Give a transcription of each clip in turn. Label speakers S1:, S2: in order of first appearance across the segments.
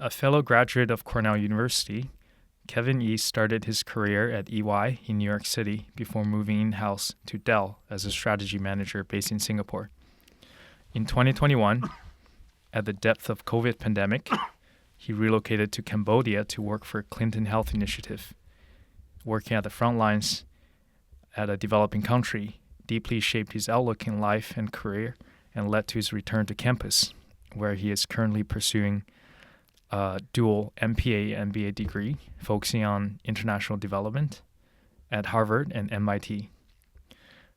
S1: A fellow graduate of Cornell University, Kevin Yee started his career at EY in New York City before moving in-house to Dell as a strategy manager based in Singapore. In 2021, at the depth of COVID pandemic, he relocated to Cambodia to work for Clinton Health Initiative. Working at the front lines at a developing country deeply shaped his outlook in life and career and led to his return to campus, where he is currently pursuing a dual MPA and MBA degree focusing on international development at Harvard and MIT.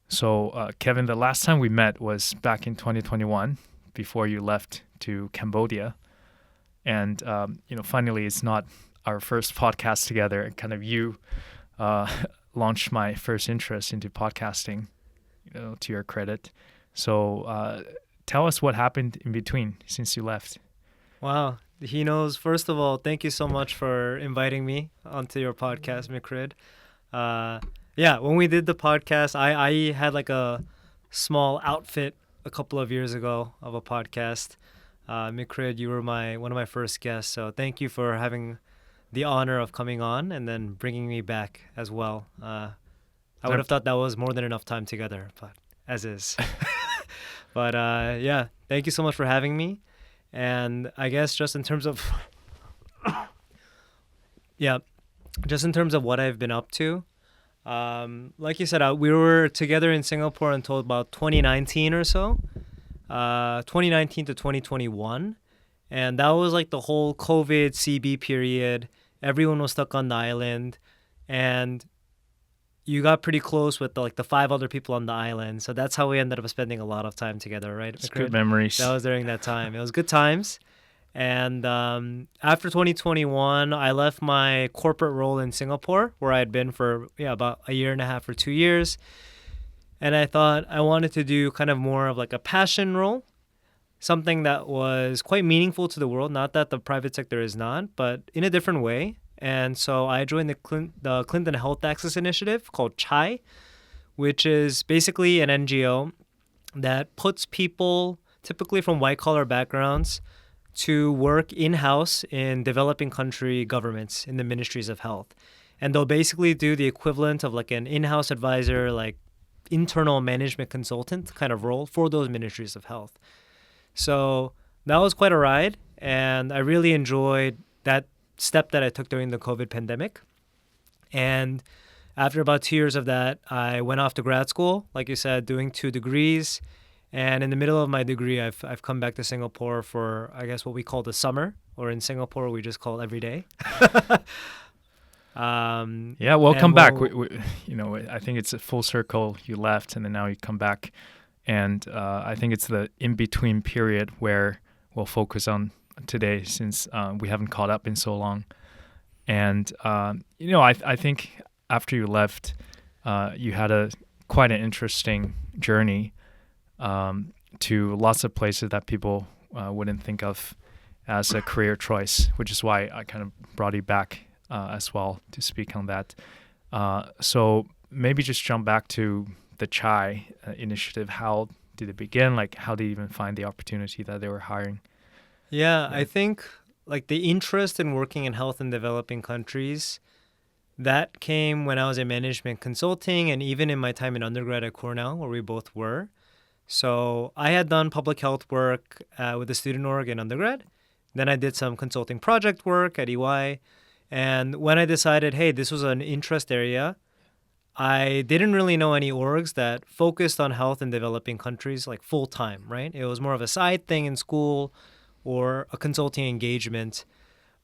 S1: So, Kevin, the last time we met was back in 2021 before you left to Cambodia. And, finally, it's not our first podcast together. Kind of you launched my first interest into podcasting, to your credit. So tell us what happened in between since you left.
S2: Wow. He knows. First of all, thank you so much for inviting me onto your podcast, Mikrid. When we did the podcast, I had like a small outfit a couple of years ago of a podcast. Mikrid, you were one of my first guests, so thank you for having the honor of coming on and then bringing me back as well. I would have thought that was more than enough time together, but as is. But thank you so much for having me. And I guess just in terms of what I've been up to, like you said, we were together in Singapore until about 2019 or so, 2019 to 2021. And that was like the whole COVID CB period. Everyone was stuck on the island. And you got pretty close with the 5 other people on the island. So that's how we ended up spending a lot of time together, right?
S1: It's good memories.
S2: That was during that time. It was good times. And after 2021, I left my corporate role in Singapore, where I had been for about a year and a half or 2 years. And I thought I wanted to do kind of more of like a passion role, something that was quite meaningful to the world. Not that the private sector is not, but in a different way. And so I joined the Clinton Health Access Initiative called CHAI, which is basically an NGO that puts people typically from white-collar backgrounds to work in-house in developing country governments in the ministries of health. And they'll basically do the equivalent of like an in-house advisor, like internal management consultant kind of role for those ministries of health. So that was quite a ride, and I really enjoyed that step that I took during the COVID pandemic. And after about 2 years of that, I went off to grad school, like you said, doing 2 degrees. And in the middle of my degree, I've come back to Singapore for, I guess, what we call the summer, or in Singapore, we just call it every day.
S1: Welcome back. I think it's a full circle. You left, and then now you come back. And I think it's the in-between period where we'll focus on today, since we haven't caught up in so long. And I think after you left, you had quite an interesting journey to lots of places that people wouldn't think of as a career choice, which is why I kind of brought you back as well to speak on that. So maybe just jump back to the CHAI initiative. How did it begin? Like, how did you even find the opportunity that they were hiring?
S2: Yeah, I think like the interest in working in health in developing countries, that came when I was in management consulting and even in my time in undergrad at Cornell, where we both were. So I had done public health work with the student org in undergrad. Then I did some consulting project work at EY. And when I decided, hey, this was an interest area, I didn't really know any orgs that focused on health in developing countries like full time, right? It was more of a side thing in school or a consulting engagement.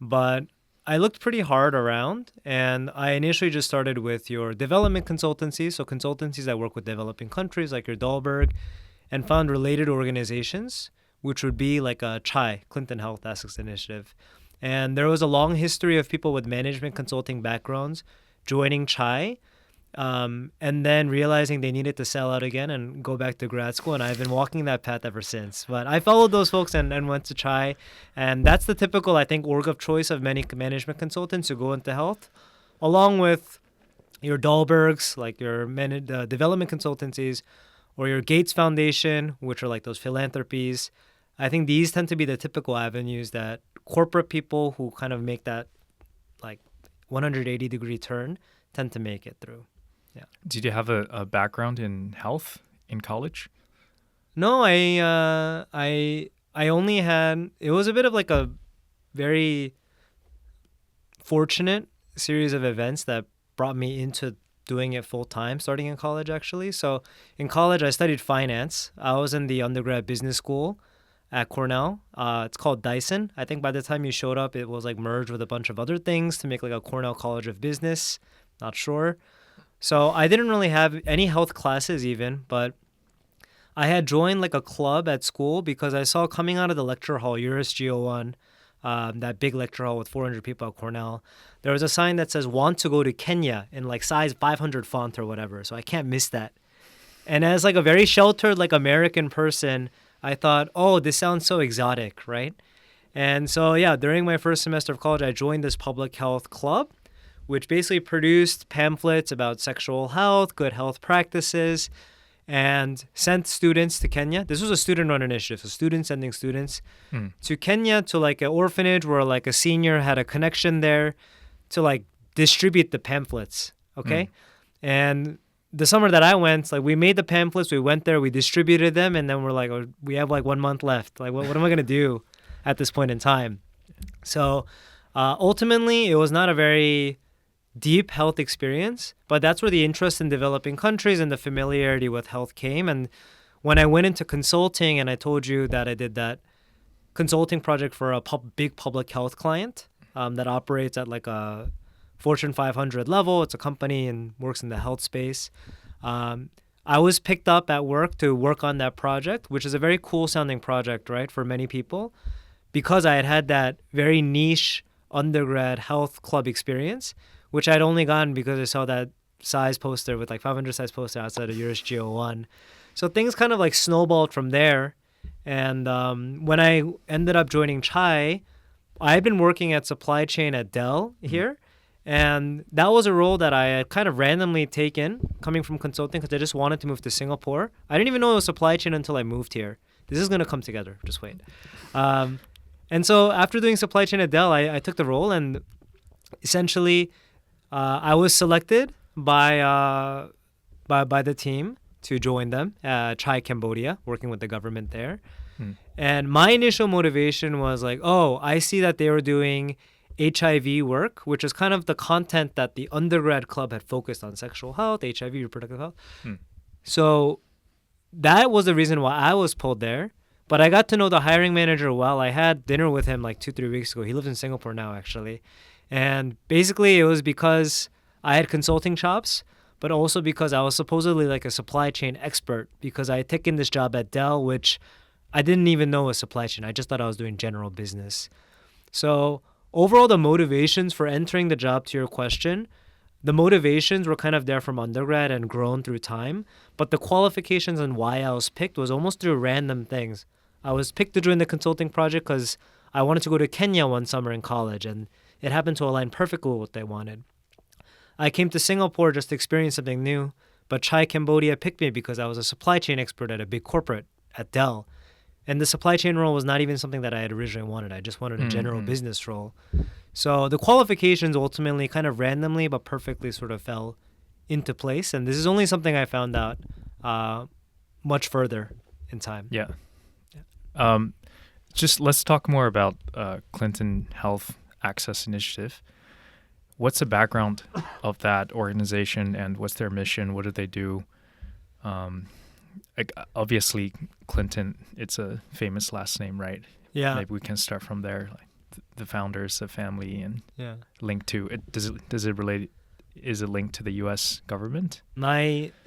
S2: But I looked pretty hard around, and I initially just started with your development consultancies, so consultancies that work with developing countries like your Dahlberg, and found related organizations, which would be like a CHAI, Clinton Health Access Initiative. And there was a long history of people with management consulting backgrounds joining CHAI, and then realizing they needed to sell out again and go back to grad school. And I've been walking that path ever since. But I followed those folks and went to CHAI. And that's the typical, I think, org of choice of many management consultants who go into health, along with your Dahlbergs, like your development consultancies, or your Gates Foundation, which are like those philanthropies. I think these tend to be the typical avenues that corporate people who kind of make that like 180-degree turn tend to make it through. Yeah.
S1: Did you have a background in health in college?
S2: No, I only had, it was a bit of like a very fortunate series of events that brought me into doing it full time, starting in college actually. So in college, I studied finance. I was in the undergrad business school at Cornell. It's called Dyson. I think by the time you showed up, it was like merged with a bunch of other things to make like a Cornell College of Business. Not sure. So I didn't really have any health classes even, but I had joined like a club at school because I saw coming out of the lecture hall, USGO1, that big lecture hall with 400 people at Cornell, there was a sign that says want to go to Kenya in like size 500 font or whatever. So I can't miss that. And as like a very sheltered like American person, I thought, oh, this sounds so exotic, right? And so yeah, during my first semester of college, I joined this public health club, which basically produced pamphlets about sexual health, good health practices, and sent students to Kenya. This was a student-run initiative, so students sending students to Kenya to like an orphanage where like a senior had a connection there to like distribute the pamphlets, okay? And the summer that I went, like we made the pamphlets, we went there, we distributed them, and then we're like, oh, we have like 1 month left. Like, what am I going to do at this point in time? So ultimately, it was not a very deep health experience, but that's where the interest in developing countries and the familiarity with health came. And when I went into consulting, and I told you that I did that consulting project for a big public health client that operates at like a Fortune 500 level. It's a company and works in the health space. I was picked up at work to work on that project, which is a very cool sounding project, right, for many people, because I had had that very niche undergrad health club experience, which I'd only gotten because I saw that size poster with like 500 size poster outside of USGO1. So things kind of like snowballed from there. And when I ended up joining Chai, I had been working at supply chain at Dell here. And that was a role that I had kind of randomly taken coming from consulting because I just wanted to move to Singapore. I didn't even know it was supply chain until I moved here. This is going to come together. Just wait. And so after doing supply chain at Dell, I took the role, and essentially I was selected by the team to join them, Chai Cambodia, working with the government there. And my initial motivation was like, oh, I see that they were doing HIV work, which is kind of the content that the undergrad club had focused on: sexual health, HIV, reproductive health. So that was the reason why I was pulled there. But I got to know the hiring manager well. I had dinner with him like 2-3 weeks ago. He lives in Singapore now, actually. And basically it was because I had consulting chops, but also because I was supposedly like a supply chain expert, because I had taken this job at Dell, which I didn't even know was supply chain. I just thought I was doing general business. So overall, the motivations for entering the job, to your question, the motivations were kind of there from undergrad and grown through time. But the qualifications and why I was picked was almost through random things. I was picked to join the consulting project because I wanted to go to Kenya one summer in college, and it happened to align perfectly with what they wanted. I came to Singapore just to experience something new, but Chai Cambodia picked me because I was a supply chain expert at a big corporate at Dell. And the supply chain role was not even something that I had originally wanted. I just wanted a general business role. So the qualifications ultimately kind of randomly but perfectly sort of fell into place. And this is only something I found out much further in time.
S1: Yeah. Just let's talk more about Clinton Health Access Initiative. What's the background of that organization, and what's their mission? What do they do? Obviously, Clinton, it's a famous last name, right?
S2: Yeah.
S1: Maybe we can start from there. Like the founders, the family, and linked to it. Does it relate? Is it linked to the U.S. government?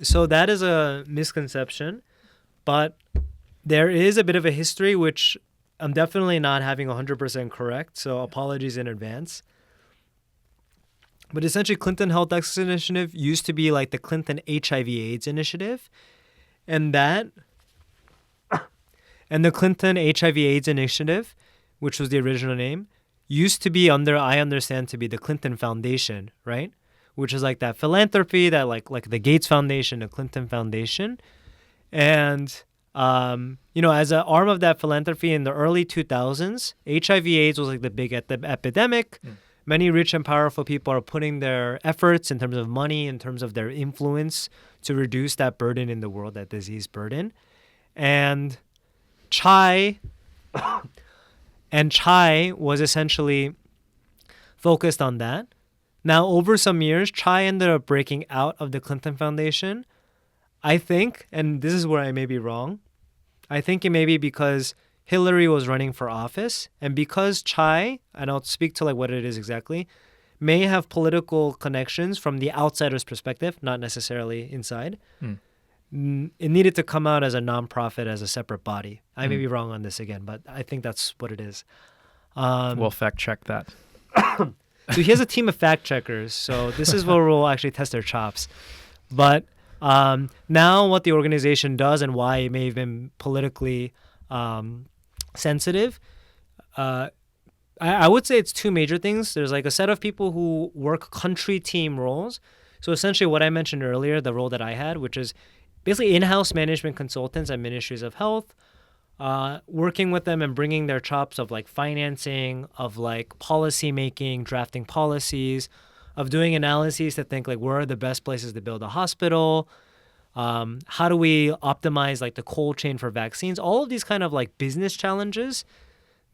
S2: So that is a misconception, but there is a bit of a history which I'm definitely not having 100% correct. So apologies in advance. But essentially, Clinton Health Access Initiative used to be like the Clinton HIV/AIDS Initiative. And the Clinton HIV/AIDS Initiative, which was the original name, used to be under, I understand, to be the Clinton Foundation, right? Which is like that philanthropy that like the Gates Foundation, the Clinton Foundation. And As an arm of that philanthropy in the early 2000s, HIV/AIDS was like the big epidemic. Many rich and powerful people are putting their efforts in terms of money, in terms of their influence to reduce that burden in the world, that disease burden. And Chai was essentially focused on that. Now, over some years, Chai ended up breaking out of the Clinton Foundation. I think, and this is where I may be wrong, I think it may be because Hillary was running for office, and because Chai, and I'll speak to like what it is exactly, may have political connections from the outsider's perspective, not necessarily inside. It needed to come out as a nonprofit, as a separate body. I may be wrong on this again, but I think that's what it is.
S1: We'll fact check that.
S2: So he has a team of fact checkers. So this is where we'll actually test their chops. But now what the organization does and why it may have been politically sensitive, I would say it's two major things. There's like a set of people who work country team roles. So essentially what I mentioned earlier, the role that I had, which is basically in-house management consultants at ministries of health, working with them and bringing their chops of like financing, of like policy making, drafting policies, of doing analyses to think like where are the best places to build a hospital, how do we optimize like the cold chain for vaccines, all of these kind of like business challenges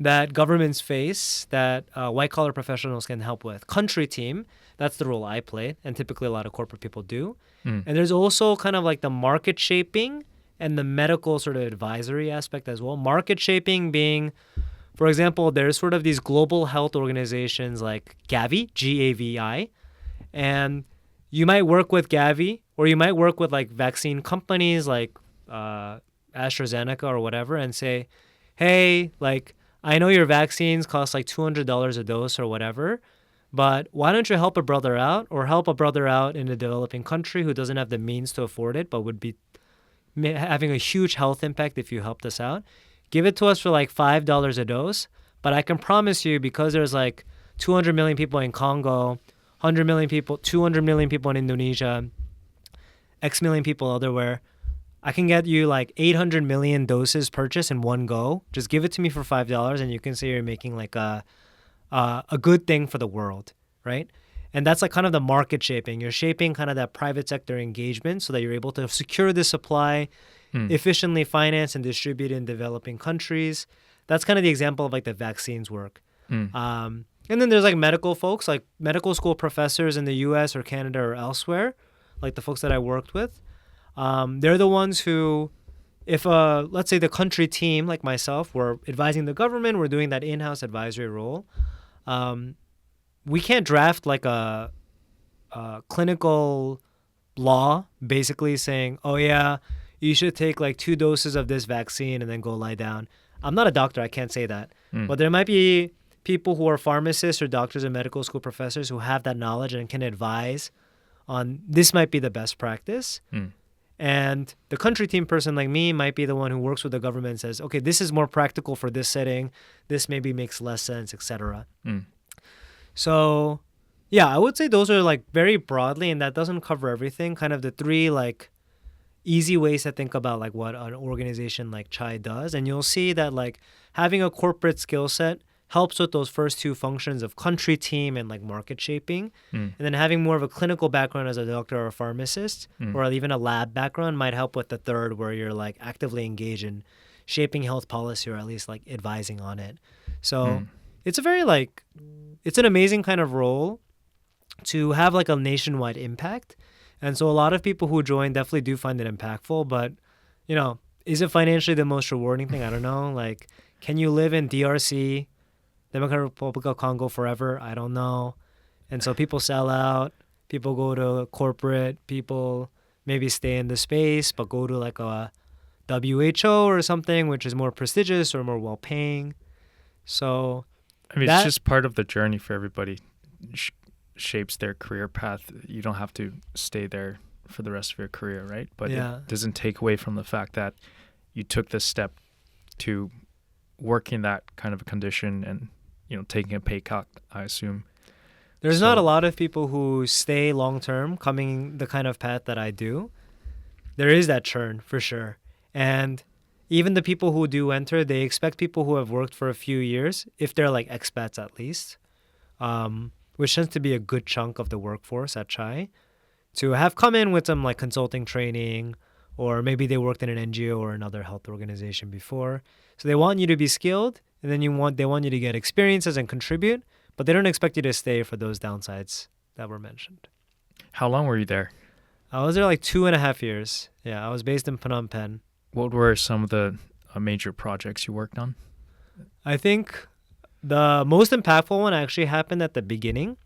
S2: that governments face that white-collar professionals can help with. Country team, that's the role I played, and typically a lot of corporate people do. And there's also kind of like the market shaping and the medical sort of advisory aspect as well. Market shaping being, for example, there's sort of these global health organizations like Gavi, Gavi, and you might work with Gavi, or you might work with like vaccine companies like AstraZeneca or whatever and say, hey, like, I know your vaccines cost like $200 a dose or whatever, but why don't you help a brother out, or help a brother out in a developing country who doesn't have the means to afford it but would be having a huge health impact if you helped us out. Give it to us for like $5 a dose, but I can promise you, because there's like 200 million people in Congo, 100 million people, 200 million people in Indonesia, X million people elsewhere, I can get you like 800 million doses purchased in one go. Just give it to me for $5 and you can say you're making like a good thing for the world, right? And that's like kind of the market shaping. You're shaping kind of that private sector engagement so that you're able to secure the supply, efficiently finance and distribute in developing countries. That's kind of the example of like the vaccines work. And then there's like medical folks, like medical school professors in the US or Canada or elsewhere, like the folks that I worked with. They're the ones who, if let's say the country team like myself, we're advising the government, we're doing that in-house advisory role. We can't draft like a clinical law basically saying, oh yeah, you should take like 2 doses of this vaccine and then go lie down. I'm not a doctor, I can't say that. But there might be people who are pharmacists or doctors and medical school professors who have that knowledge and can advise on this might be the best practice. And the country team person like me might be the one who works with the government and says, okay, this is more practical for this setting. This maybe makes less sense, etc. So, yeah, I would say those are like very broadly, and that doesn't cover everything, kind of the 3 like easy ways to think about like what an organization like Chai does. And you'll see that like having a corporate skill set helps with those first 2 functions of country team and like market shaping. And then having more of a clinical background as a doctor or a pharmacist or even a lab background might help with the 3rd, where you're like actively engaged in shaping health policy or at least like advising on it. So it's a very like, it's an amazing kind of role to have like a nationwide impact. And so a lot of people who join definitely do find it impactful, but you know, is it financially the most rewarding thing? I don't know. Like, can you live in DRC, Democratic Republic of Congo forever? I don't know. And so people sell out, people go to corporate, people maybe stay in the space, but go to like a WHO or something, which is more prestigious or more well-paying. So
S1: I mean, it's just part of the journey for everybody. Shapes their career path. You don't have to stay there for the rest of your career, right? But it doesn't take away from the fact that you took this step to work in that kind of a condition and, you know, taking a pay cut, I assume.
S2: There's not a lot of people who stay long-term coming the kind of path that I do. There is that churn for sure. And even the people who do enter, they expect people who have worked for a few years, if they're like expats at least, which tends to be a good chunk of the workforce at Chai, to have come in with some like consulting training, or maybe they worked in an NGO or another health organization before. So they want you to be skilled, and then they want you to get experiences and contribute, but they don't expect you to stay for those downsides that were mentioned.
S1: How long were you there?
S2: I was there like 2.5 years. Yeah, I was based in Phnom Penh.
S1: What were some of the major projects you worked on?
S2: I think the most impactful one actually happened at the beginning.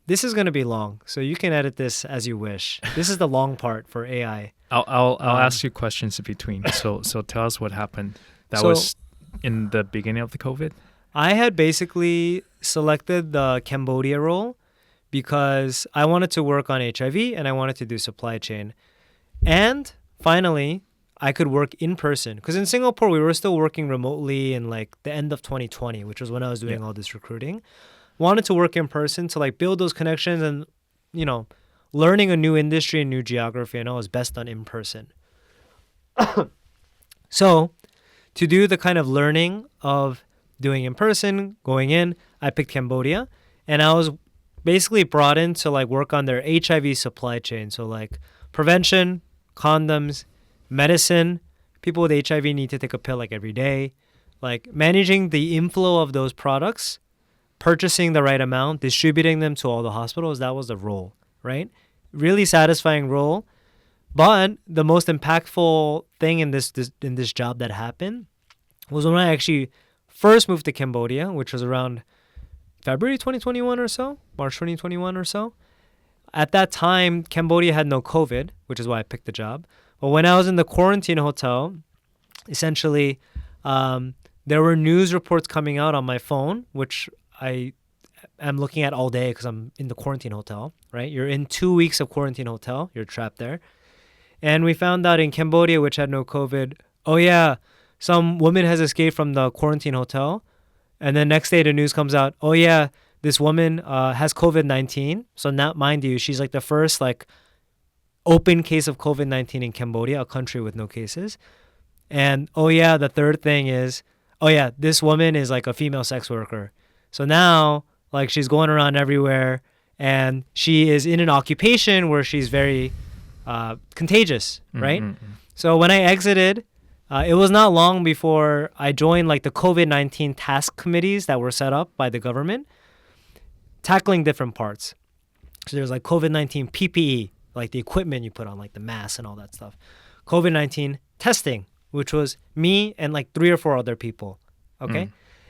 S2: This is going to be long, so you can edit this as you wish. This is the long part for AI.
S1: I'll ask you questions in between. So tell us what happened. That was in the beginning of the COVID?
S2: I had basically selected the Cambodia role because I wanted to work on HIV and I wanted to do supply chain. And finally, I could work in person. Because in Singapore, we were still working remotely in like the end of 2020, which was when I was doing all this recruiting. Wanted to work in person to like build those connections and, you know, learning a new industry and new geography. I know is best done in person. So to do the kind of learning of doing in person, going in, I picked Cambodia. And I was basically brought in to like work on their HIV supply chain. So like prevention, condoms, medicine. People with HIV need to take a pill like every day. Like managing the inflow of those products, purchasing the right amount, distributing them to all the hospitals. That was the role, right? Really satisfying role. But the most impactful thing in this job that happened was when I actually first moved to Cambodia, which was around February 2021 or so, March 2021 or so. At that time, Cambodia had no COVID, which is why I picked the job. But when I was in the quarantine hotel, essentially, there were news reports coming out on my phone, which I am looking at all day because I'm in the quarantine hotel, right? You're in 2 weeks of quarantine hotel. You're trapped there. And we found out in Cambodia, which had no COVID, oh yeah, some woman has escaped from the quarantine hotel. And then next day the news comes out, oh yeah, this woman has COVID-19. So now, mind you, she's like the first like open case of COVID-19 in Cambodia, a country with no cases. And oh yeah, the third thing is, oh yeah, this woman is like a female sex worker. So now like she's going around everywhere and she is in an occupation where she's very contagious, right? Mm-hmm. So when I exited, it was not long before I joined like the COVID-19 task committees that were set up by the government, tackling different parts. So there's like COVID-19 PPE, like the equipment you put on, like the masks and all that stuff. COVID-19 testing, which was me and like 3 or 4 other people, okay?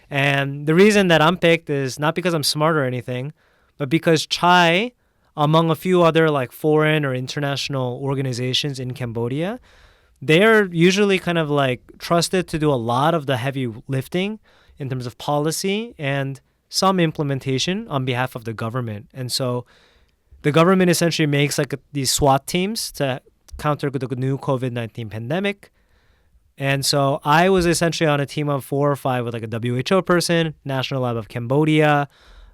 S2: And the reason that I'm picked is not because I'm smart or anything, but because Chai, among a few other like foreign or international organizations in Cambodia, they're usually kind of like trusted to do a lot of the heavy lifting in terms of policy and some implementation on behalf of the government. And so the government essentially makes like these SWAT teams to counter the new COVID-19 pandemic. And so I was essentially on a team of 4 or 5 with like a WHO person, National Lab of Cambodia,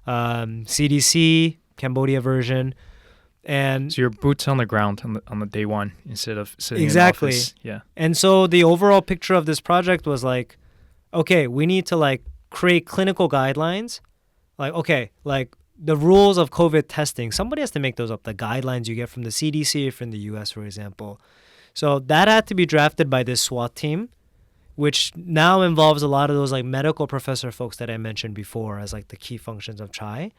S2: CDC, Cambodia version. And
S1: so you're boots on the ground on the day one instead of sitting
S2: exactly.
S1: in the office. Yeah.
S2: And so the overall picture of this project was like, okay, we need to like create clinical guidelines. Like, okay, like the rules of COVID testing, somebody has to make those up, the guidelines you get from the CDC or from the US, for example. So that had to be drafted by this SWAT team, which now involves a lot of those like medical professor folks that I mentioned before as like the key functions of Chai.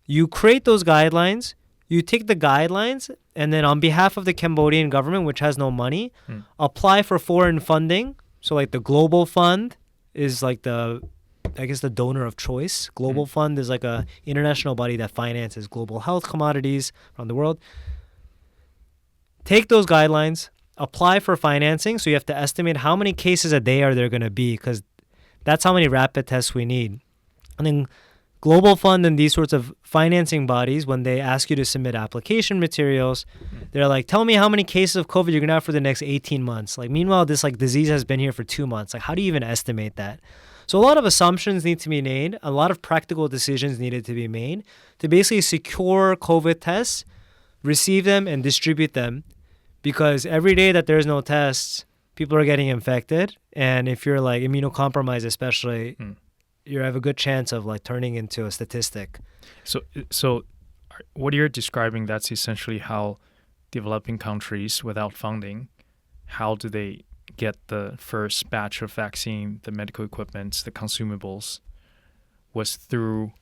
S2: You create those guidelines, you take the guidelines, and then on behalf of the Cambodian government, which has no money, apply for foreign funding. So like the Global Fund is like the donor of choice. Global Fund is like a international body that finances global health commodities around the world. Take those guidelines, apply for financing. So you have to estimate how many cases a day are there going to be, because that's how many rapid tests we need. And then Global Fund and these sorts of financing bodies, when they ask you to submit application materials, they're like, tell me how many cases of COVID you're going to have for the next 18 months. Like, meanwhile, this like disease has been here for 2 months. Like, how do you even estimate that? So a lot of assumptions need to be made. A lot of practical decisions needed to be made to basically secure COVID tests, receive them, and distribute them. Because every day that there's no tests, people are getting infected. And if you're like immunocompromised, especially, you have a good chance of like turning into a statistic.
S1: So what you're describing, that's essentially how developing countries without funding, how do they get the first batch of vaccine, the medical equipment, the consumables, was through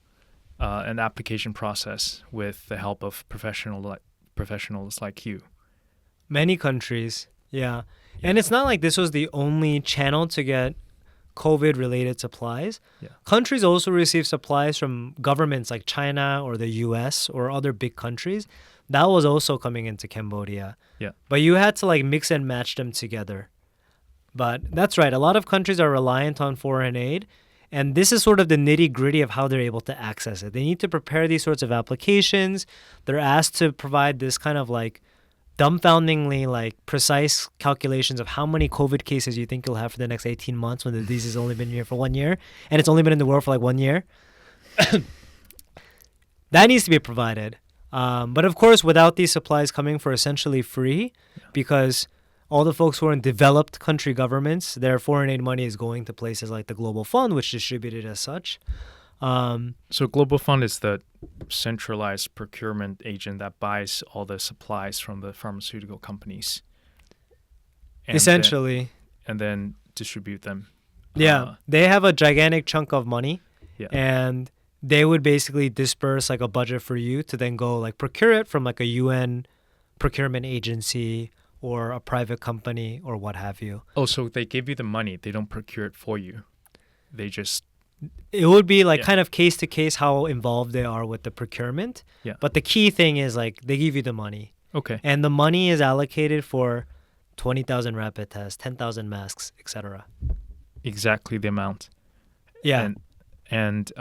S1: an application process with the help of professionals like you.
S2: Many countries, yeah. And it's not like this was the only channel to get COVID-related supplies.
S1: Yeah.
S2: Countries also receive supplies from governments like China or the US or other big countries. That was also coming into Cambodia.
S1: Yeah.
S2: But you had to like mix and match them together. But that's right. A lot of countries are reliant on foreign aid. And this is sort of the nitty-gritty of how they're able to access it. They need to prepare these sorts of applications. They're asked to provide this kind of like dumbfoundingly like precise calculations of how many COVID cases you think you'll have for the next 18 months when the disease has only been here for 1 year and it's only been in the world for like 1 year. That needs to be provided. But of course, without these supplies coming for essentially free, because all the folks who are in developed country governments, their foreign aid money is going to places like the Global Fund, which distributed as such.
S1: So Global Fund is the centralized procurement agent that buys all the supplies from the pharmaceutical companies.
S2: Essentially.
S1: And then distribute them.
S2: Yeah. They have a gigantic chunk of money.
S1: Yeah.
S2: And they would basically disperse like a budget for you to then go like procure it from like a UN procurement agency or a private company or what have you.
S1: Oh, so they give you the money. They don't procure it for you. They just...
S2: It would be like kind of case to case how involved they are with the procurement.
S1: Yeah.
S2: But the key thing is like they give you the money.
S1: Okay.
S2: And the money is allocated for 20,000 rapid tests, 10,000 masks, etc.
S1: Exactly the amount.
S2: Yeah.
S1: And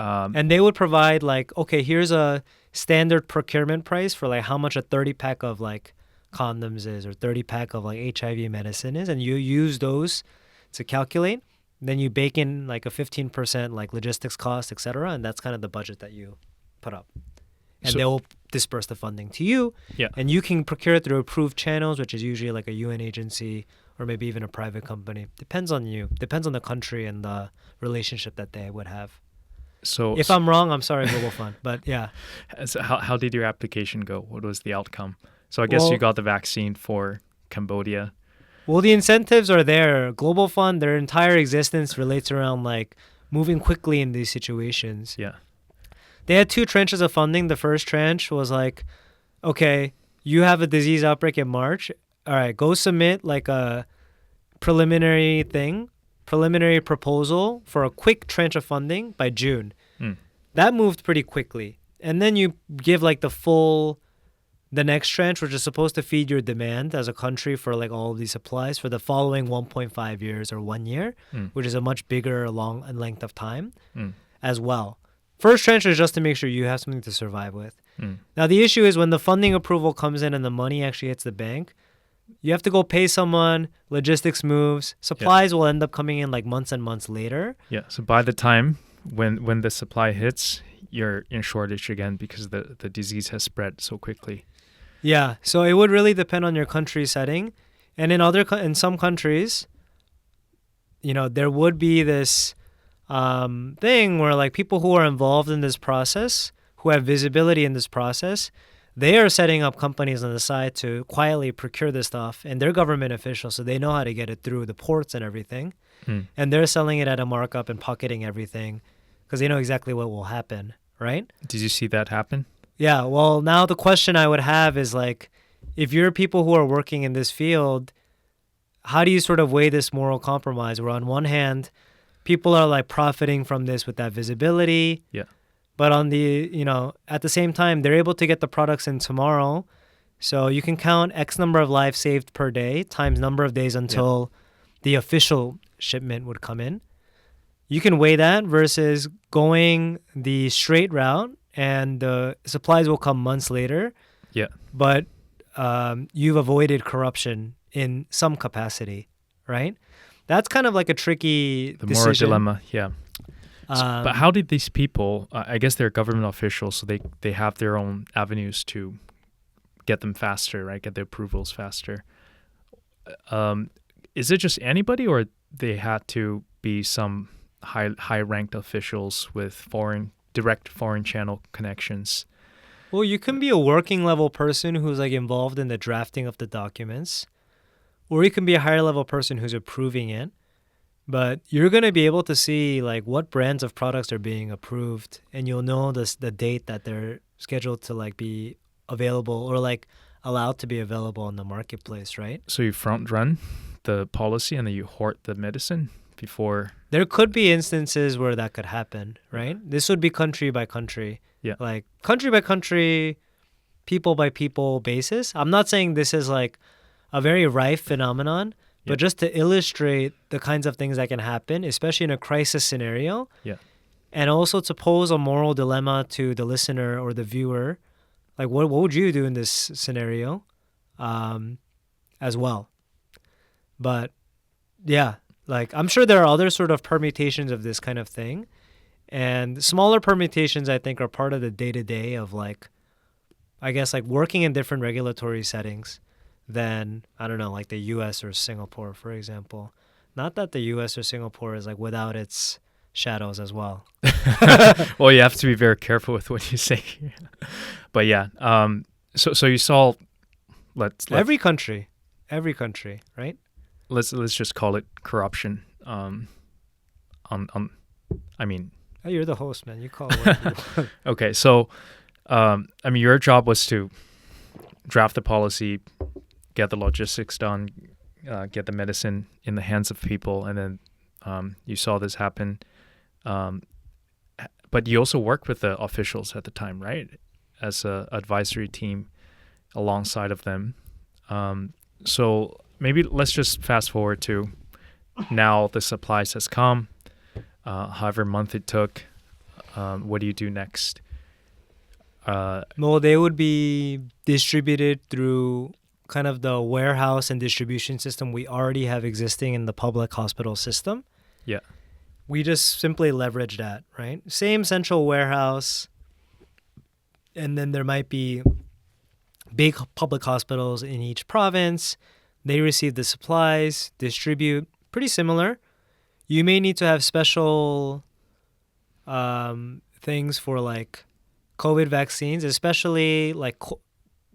S2: they would provide like, okay, here's a standard procurement price for like how much a 30 pack of like condoms is or 30 pack of like HIV medicine is, and you use those to calculate. Then you bake in like a 15% like logistics cost, etc., and that's kind of the budget that you put up. And they'll disperse the funding to you.
S1: Yeah.
S2: And you can procure it through approved channels, which is usually like a UN agency or maybe even a private company. Depends on you. Depends on the country and the relationship that they would have.
S1: So
S2: if I'm wrong, I'm sorry, Global Fund. But yeah.
S1: So how did your application go? What was the outcome? So I guess you got the vaccine for Cambodia.
S2: Well, the incentives are there. Global Fund, their entire existence relates around like moving quickly in these situations.
S1: Yeah.
S2: They had 2 tranches of funding. The first tranche was like, okay, you have a disease outbreak in March. All right, go submit like a preliminary proposal for a quick tranche of funding by June. That moved pretty quickly. And then you give like the next tranche, which is supposed to feed your demand as a country for like all of these supplies for the following 1.5 years or 1 year, which is a much bigger long length of time as well. First tranche is just to make sure you have something to survive with. Now, the issue is when the funding approval comes in and the money actually hits the bank, you have to go pay someone, logistics moves, supplies will end up coming in like months and months later.
S1: Yeah, so by the time when the supply hits, you're in shortage again because the disease has spread so quickly.
S2: Yeah, so it would really depend on your country setting. And in some countries, you know, there would be this thing where like people who are involved in this process, who have visibility in this process, they are setting up companies on the side to quietly procure this stuff, and they're government officials, so they know how to get it through the ports and everything. And they're selling it at a markup and pocketing everything because they know exactly what will happen, right?
S1: Did you see that happen?
S2: Yeah, well, now the question I would have is like, if you're people who are working in this field, how do you sort of weigh this moral compromise where on one hand, people are like profiting from this with that visibility.
S1: Yeah.
S2: But on the, you know, at the same time, they're able to get the products in tomorrow. So you can count X number of lives saved per day times number of days until the official shipment would come in. You can weigh that versus going the straight route and the supplies will come months later.
S1: Yeah.
S2: But you've avoided corruption in some capacity, right? That's kind of like a tricky
S1: The
S2: decision.
S1: moral dilemma, yeah. But how did these people, I guess they're government officials, so they have their own avenues to get them faster, right? Get the approvals faster. is it just anybody, or they had to be some high ranked officials with direct foreign channel connections?
S2: Well, you can be a working level person who's like involved in the drafting of the documents, or you can be a higher level person who's approving it. But you're going to be able to see like what brands of products are being approved, and you'll know the date that they're scheduled to like be available or like allowed to be available in the marketplace, right?
S1: So you front run the policy and then you hoard the medicine before.
S2: There could be instances where that could happen, right? This would be country by country.
S1: Yeah.
S2: Like country by country, people by people basis. I'm not saying this is like a very rife phenomenon, but just to illustrate the kinds of things that can happen, especially in a crisis scenario.
S1: Yeah.
S2: And also to pose a moral dilemma to the listener or the viewer. Like, what would you do in this scenario as well? But yeah, like I'm sure there are other sort of permutations of this kind of thing. And smaller permutations, I think, are part of the day-to-day of like, I guess, like working in different regulatory settings than, I don't know, like the U.S. or Singapore, for example. Not that the U.S. or Singapore is like without its shadows as well.
S1: Well, you have to be very careful with what you say. But yeah, so you saw,
S2: every country, right?
S1: Let's just call it corruption. I mean,
S2: oh, you're the host, man. You call it what you want.
S1: Okay, so I mean, your job was to draft the policy, get the logistics done, get the medicine in the hands of people, and then you saw this happen. But you also worked with the officials at the time, right? As an advisory team alongside of them. So maybe let's just fast forward to now the supplies has come, however month it took. What do you do next?
S2: Well, they would be distributed through kind of the warehouse and distribution system we already have existing in the public hospital system.
S1: Yeah.
S2: We just simply leverage that, right? Same central warehouse. And then there might be big public hospitals in each province. They receive the supplies, distribute. Pretty similar. You may need to have special things for like COVID vaccines, especially like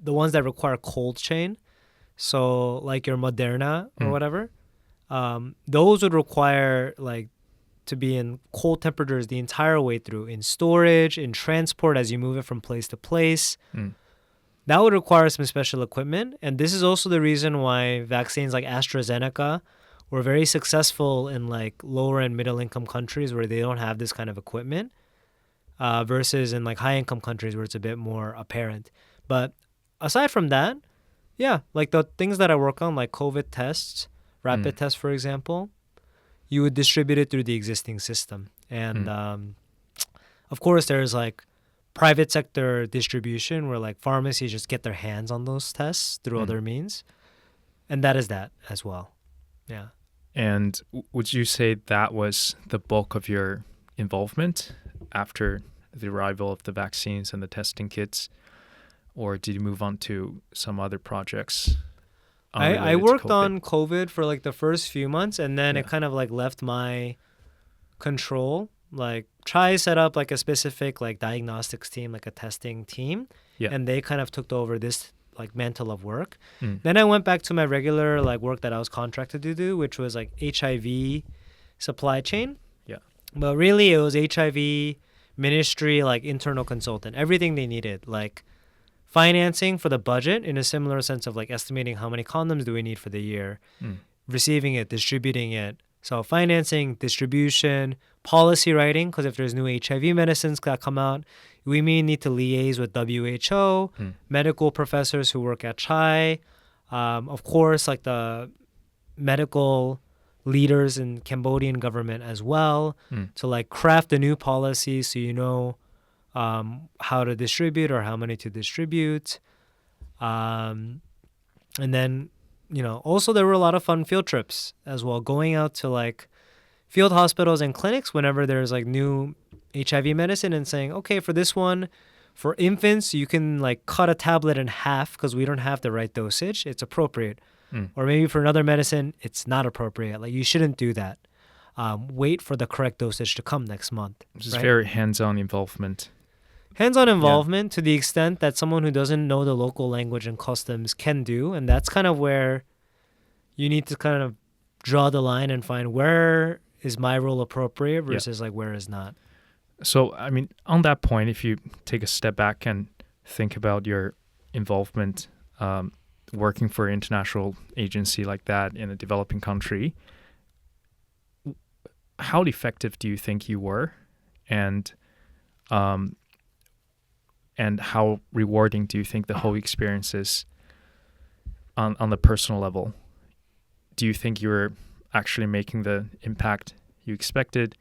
S2: the ones that require cold chain. So like your Moderna or whatever. Those would require like to be in cold temperatures the entire way through, in storage, in transport as you move it from place to place. That would require some special equipment. And this is also the reason why vaccines like AstraZeneca were very successful in like lower and middle income countries where they don't have this kind of equipment versus in like high income countries where it's a bit more apparent. But aside from that, yeah, like the things that I work on, like COVID tests, rapid tests, for example, you would distribute it through the existing system. And of course, there's like private sector distribution where like pharmacies just get their hands on those tests through other means. And that is that as well. Yeah.
S1: And would you say that was the bulk of your involvement after the arrival of the vaccines and the testing kits? Or did you move on to some other projects?
S2: I worked on COVID for like the first few months, and then it kind of like left my control. Like Chai set up like a specific like diagnostics team, like a testing team, and they kind of took over this like mantle of work. Then I went back to my regular like work that I was contracted to do, which was like HIV supply chain. Yeah. But really it was HIV ministry, like internal consultant, everything they needed, like financing for the budget in a similar sense of like estimating how many condoms do we need for the year, receiving it, distributing it. So financing, distribution, policy writing, because if there's new HIV medicines that come out, we may need to liaise with WHO, medical professors who work at Chai, of course, like the medical leaders in Cambodian government as well, to like craft a new policy so you know how to distribute or how many to distribute. And then, you know, also there were a lot of fun field trips as well, going out to like field hospitals and clinics whenever there's like new HIV medicine and saying, okay, for this one, for infants, you can like cut a tablet in half because we don't have the right dosage. It's appropriate. Or maybe for another medicine, it's not appropriate. Like you shouldn't do that. Wait for the correct dosage to come next month.
S1: Which is very hands-on involvement.
S2: Hands-on involvement to the extent that someone who doesn't know the local language and customs can do. And that's kind of where you need to kind of draw the line and find where is my role appropriate versus like where is not.
S1: So, I mean, on that point, if you take a step back and think about your involvement working for an international agency like that in a developing country, how effective do you think you were, and how rewarding do you think the whole experience is on the personal level? Do you think you were actually making the impact you expected,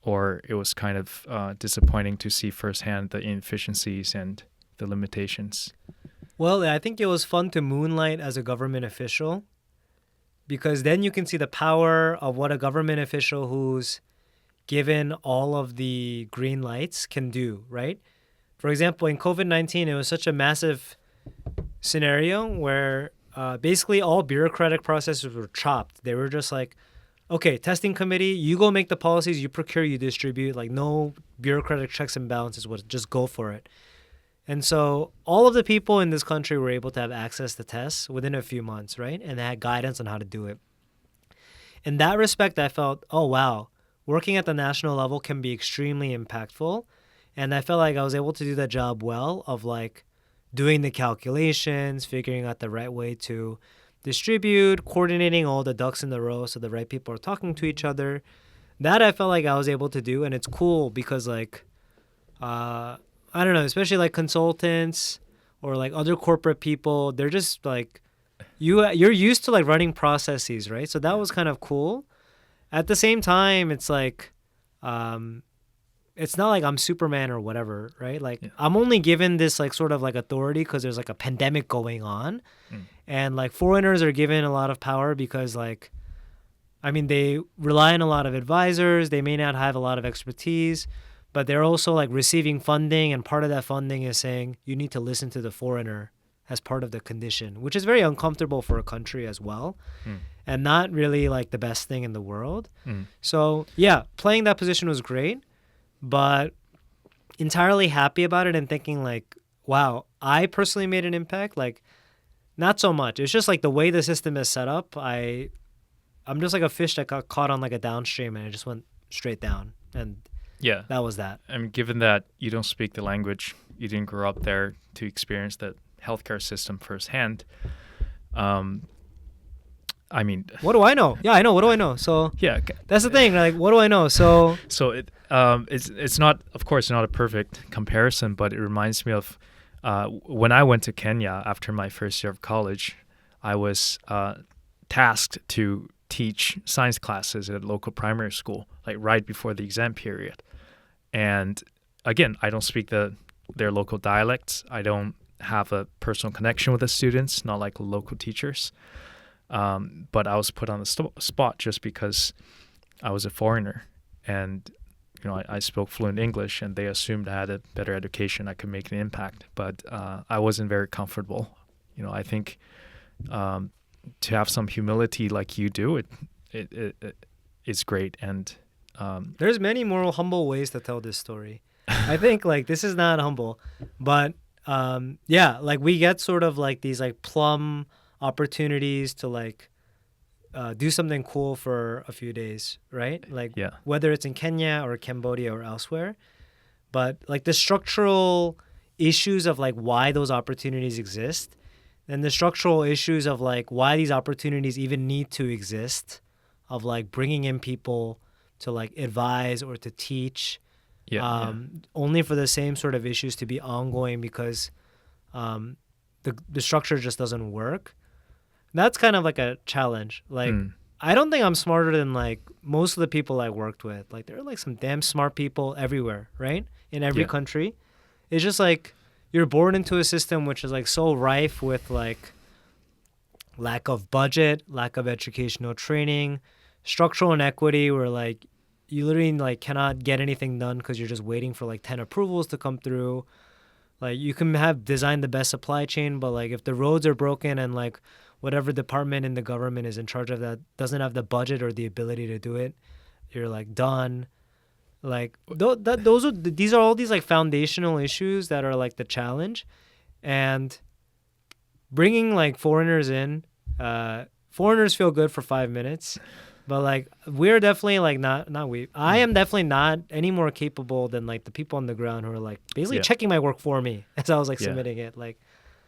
S1: or it was kind of disappointing to see firsthand the inefficiencies and the limitations?
S2: Well, I think it was fun to moonlight as a government official, because then you can see the power of what a government official who's given all of the green lights can do, right? For example, in COVID-19, it was such a massive scenario where basically all bureaucratic processes were chopped. They were just like, okay, testing committee, you go make the policies, you procure, you distribute, like no bureaucratic checks and balances, just go for it. And so all of the people in this country were able to have access to tests within a few months, right? And they had guidance on how to do it. In that respect, I felt, oh, wow, working at the national level can be extremely impactful. And I felt like I was able to do that job well of like doing the calculations, figuring out the right way to distribute, coordinating all the ducks in the row so the right people are talking to each other. That I felt like I was able to do. And it's cool because like, I don't know, especially like consultants or like other corporate people, they're just like, you're used to like running processes, right? So that was kind of cool. At the same time, it's like, it's not like I'm Superman or whatever, right? Like I'm only given this like sort of like authority because there's like a pandemic going on. And like foreigners are given a lot of power because like, I mean, they rely on a lot of advisors. They may not have a lot of expertise, but they're also like receiving funding. And part of that funding is saying you need to listen to the foreigner as part of the condition, which is very uncomfortable for a country as well. And not really like the best thing in the world. So yeah, playing that position was great, but entirely happy about it and thinking like, wow, I personally made an impact. Like not so much. It's just like the way the system is set up. I'm just like a fish that got caught on like a downstream and it just went straight down. And that was that.
S1: I mean, given that you don't speak the language, you didn't grow up there to experience the healthcare system firsthand. I mean,
S2: what do I know? Yeah, I know. What do I know? So
S1: yeah,
S2: that's the thing. Like, what do I know? So
S1: it's not, of course, not a perfect comparison, but it reminds me of when I went to Kenya after my first year of college. I was tasked to teach science classes at a local primary school, like right before the exam period. And again, I don't speak their local dialects. I don't have a personal connection with the students, not like local teachers. But I was put on the spot just because I was a foreigner, and I spoke fluent English, and they assumed I had a better education, I could make an impact. But I wasn't very comfortable. I think to have some humility like you do, it's great. And
S2: there's many more humble ways to tell this story. I think like this is not humble, but like we get sort of like these like plum opportunities to like do something cool for a few days, right? Like whether it's in Kenya or Cambodia or elsewhere. But like the structural issues of like why those opportunities exist, and the structural issues of like why these opportunities even need to exist, of like bringing in people to like advise or to teach, only for the same sort of issues to be ongoing because the structure just doesn't work. That's kind of like a challenge. Like, I don't think I'm smarter than like most of the people I worked with. Like, there are like some damn smart people everywhere, right? In every country. It's just like you're born into a system which is like so rife with like lack of budget, lack of educational training, structural inequity where like you literally like cannot get anything done because you're just waiting for like 10 approvals to come through. Like you can have designed the best supply chain, but like if the roads are broken and like whatever department in the government is in charge of that doesn't have the budget or the ability to do it, you're like done. Like these are all these like foundational issues that are like the challenge, and bringing like foreigners in. Foreigners feel good for 5 minutes, but like we're definitely like I am definitely not any more capable than like the people on the ground who are like basically checking my work for me as I was like submitting it. Like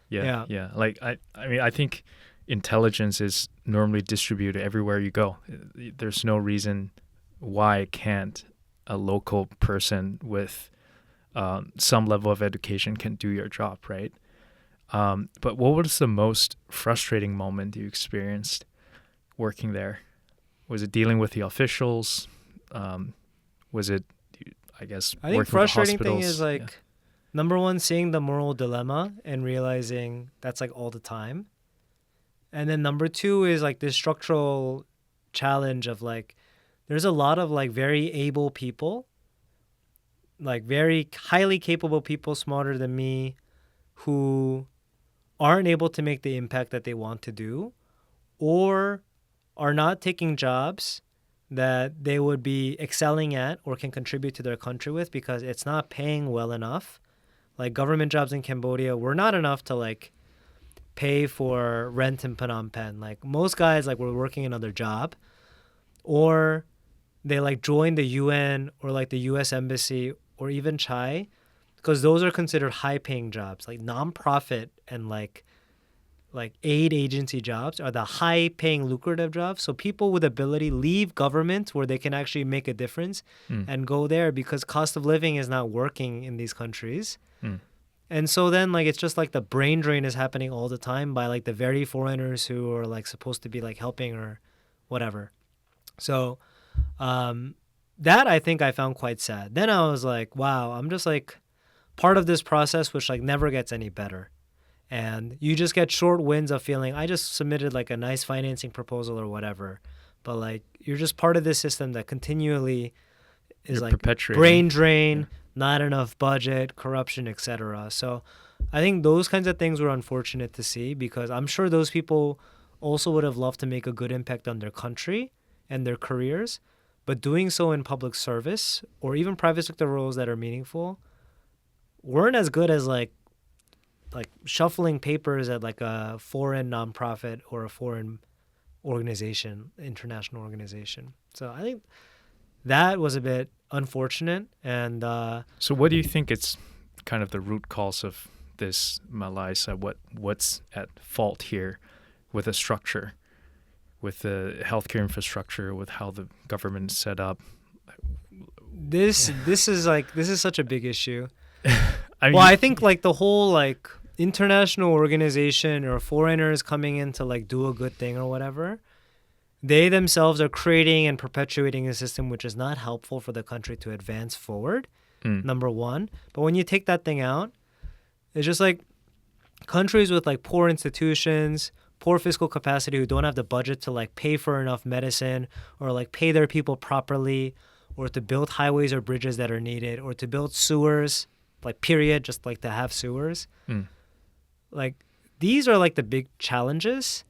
S1: yeah. Like I mean I think intelligence is normally distributed everywhere you go. There's no reason why can't a local person with some level of education can do your job, right? But what was the most frustrating moment you experienced working there? Was it dealing with the officials? Was it, I guess,
S2: I think
S1: working
S2: frustrating
S1: with
S2: thing
S1: hospitals?
S2: is like number one, seeing the moral dilemma and realizing that's like all the time. And then number two is like this structural challenge of like there's a lot of like very able people, like very highly capable people smarter than me who aren't able to make the impact that they want to do, or are not taking jobs that they would be excelling at or can contribute to their country with because it's not paying well enough. Like government jobs in Cambodia were not enough to like pay for rent in Phnom Penh. Like most guys like were working another job, or they like joined the UN or like the US embassy or even Chai, because those are considered high paying jobs. Like nonprofit and like aid agency jobs are the high paying lucrative jobs. So people with ability leave government where they can actually make a difference and go there because cost of living is not working in these countries. And so then like it's just like the brain drain is happening all the time by like the very foreigners who are like supposed to be like helping or whatever. So that I think I found quite sad. Then I was like, wow, I'm just like part of this process which like never gets any better. And you just get short wins of feeling I just submitted like a nice financing proposal or whatever. But like you're just part of this system that continually is like brain drain, not enough budget, corruption, etc. So I think those kinds of things were unfortunate to see because I'm sure those people also would have loved to make a good impact on their country and their careers, but doing so in public service or even private sector roles that are meaningful weren't as good as like shuffling papers at like a foreign nonprofit or a foreign organization, international organization. So I think that was a bit unfortunate. And
S1: so what do you think it's kind of the root cause of this malaise? What's at fault here with the structure, with the healthcare infrastructure, with how the government is set up?
S2: This is such a big issue.
S1: I mean,
S2: I think like the whole like international organization or foreigners coming in to like do a good thing or whatever, they themselves are creating and perpetuating a system which is not helpful for the country to advance forward, number one. But when you take that thing out, it's just like countries with like poor institutions, poor fiscal capacity who don't have the budget to like pay for enough medicine or like pay their people properly or to build highways or bridges that are needed or to build sewers, like period, just like to have sewers. Like these are like the big challenges.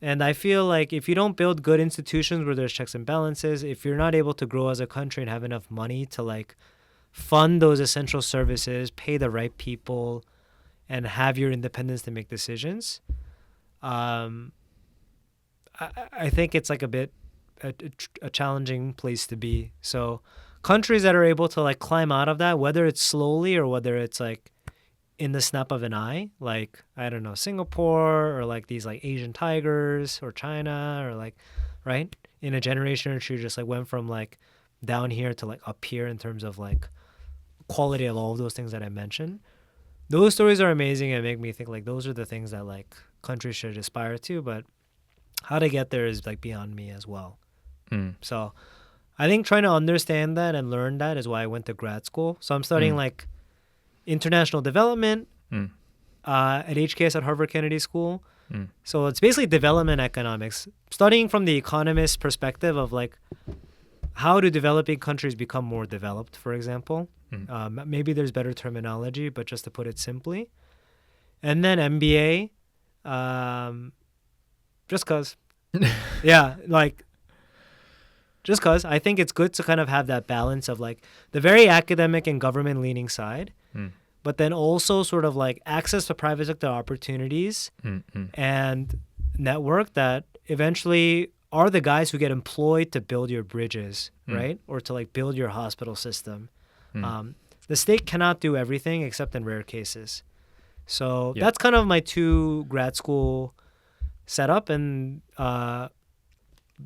S2: And I feel like if you don't build good institutions where there's checks and balances, if you're not able to grow as a country and have enough money to like fund those essential services, pay the right people, and have your independence to make decisions, I think it's like a bit a challenging place to be. So countries that are able to like climb out of that, whether it's slowly or whether it's like in the snap of an eye, like, I don't know, Singapore or like these like Asian tigers or China or like, right? In a generation or two, just like went from like down here to like up here in terms of like quality of all of those things that I mentioned. Those stories are amazing and make me think like those are the things that like countries should aspire to, but how to get there is like beyond me as well. So I think trying to understand that and learn that is why I went to grad school. So I'm studying like international development at HKS at Harvard Kennedy School. So it's basically development economics, studying from the economist perspective of like how do developing countries become more developed, for example. Maybe there's better terminology, but just to put it simply. And then MBA just cause. Yeah, like just cause. I think it's good to kind of have that balance of like the very academic and government leaning side, but then also sort of like access to private sector opportunities and network that eventually are the guys who get employed to build your bridges, right? Or to like build your hospital system. The state cannot do everything except in rare cases. So that's kind of my 2 grad school setup. And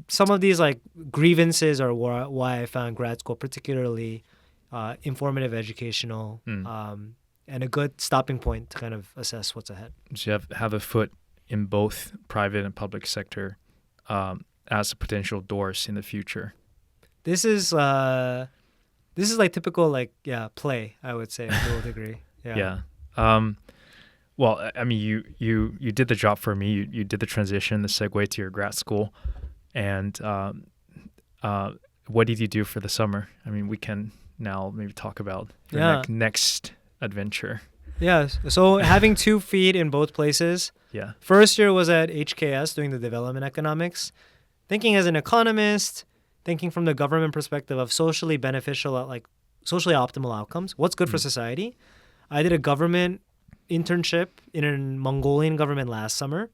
S2: some of these like grievances are why I found grad school particularly informative, educational, and a good stopping point to kind of assess what's ahead.
S1: So you have a foot in both private and public sector as potential doors in the future.
S2: This is like typical like play, I would say, to a degree.
S1: Yeah. Well, I mean, you did the job for me. You did the transition, the segue to your grad school, and what did you do for the summer? I mean, we can now maybe talk about your next adventure.
S2: Yeah. So having 2 feet in both places.
S1: Yeah.
S2: First year was at HKS doing the development economics, thinking as an economist, thinking from the government perspective of socially beneficial, like socially optimal outcomes. What's good for society? I did a government internship in a Mongolian government last summer.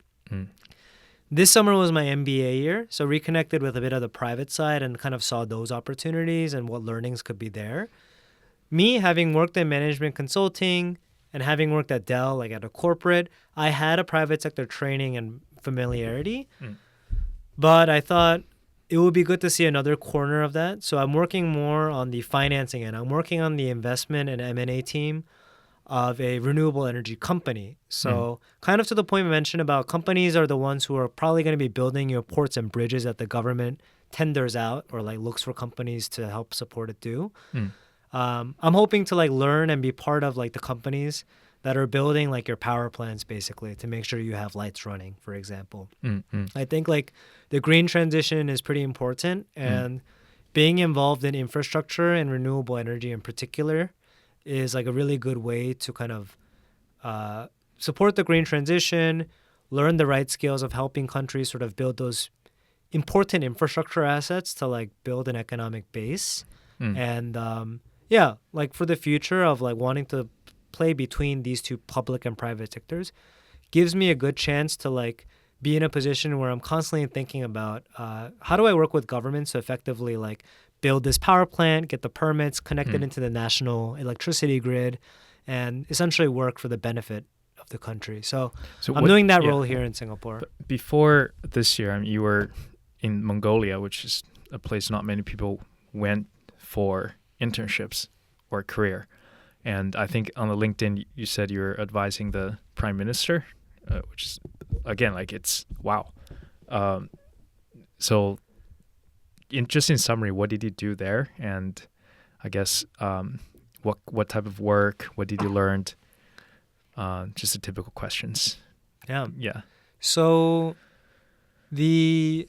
S2: This summer was my MBA year, so reconnected with a bit of the private side and kind of saw those opportunities and what learnings could be there. Me, having worked in management consulting and having worked at Dell, like at a corporate, I had a private sector training and familiarity. But I thought it would be good to see another corner of that. So I'm working more on the financing end. I'm working on the investment and M&A team of a renewable energy company. So kind of to the point we mentioned about companies are the ones who are probably going to be building your ports and bridges that the government tenders out or like looks for companies to help support it do. I'm hoping to like learn and be part of like the companies that are building like your power plants basically to make sure you have lights running, for example. I think like the green transition is pretty important, and being involved in infrastructure and renewable energy in particular is like a really good way to kind of support the green transition, learn the right skills of helping countries sort of build those important infrastructure assets to like build an economic base. And like for the future of like wanting to play between these 2 public and private sectors gives me a good chance to like be in a position where I'm constantly thinking about how do I work with governments to effectively like build this power plant, get the permits, connect it into the national electricity grid, and essentially work for the benefit of the country. So I'm doing that role here in Singapore.
S1: But before this year, I mean, you were in Mongolia, which is a place not many people went for internships or career. And I think on the LinkedIn, you said you were advising the prime minister, which is, again, like it's wow. So just in summary, what did you do there? And I guess what type of work, what did you learn? Just the typical questions. Yeah.
S2: So the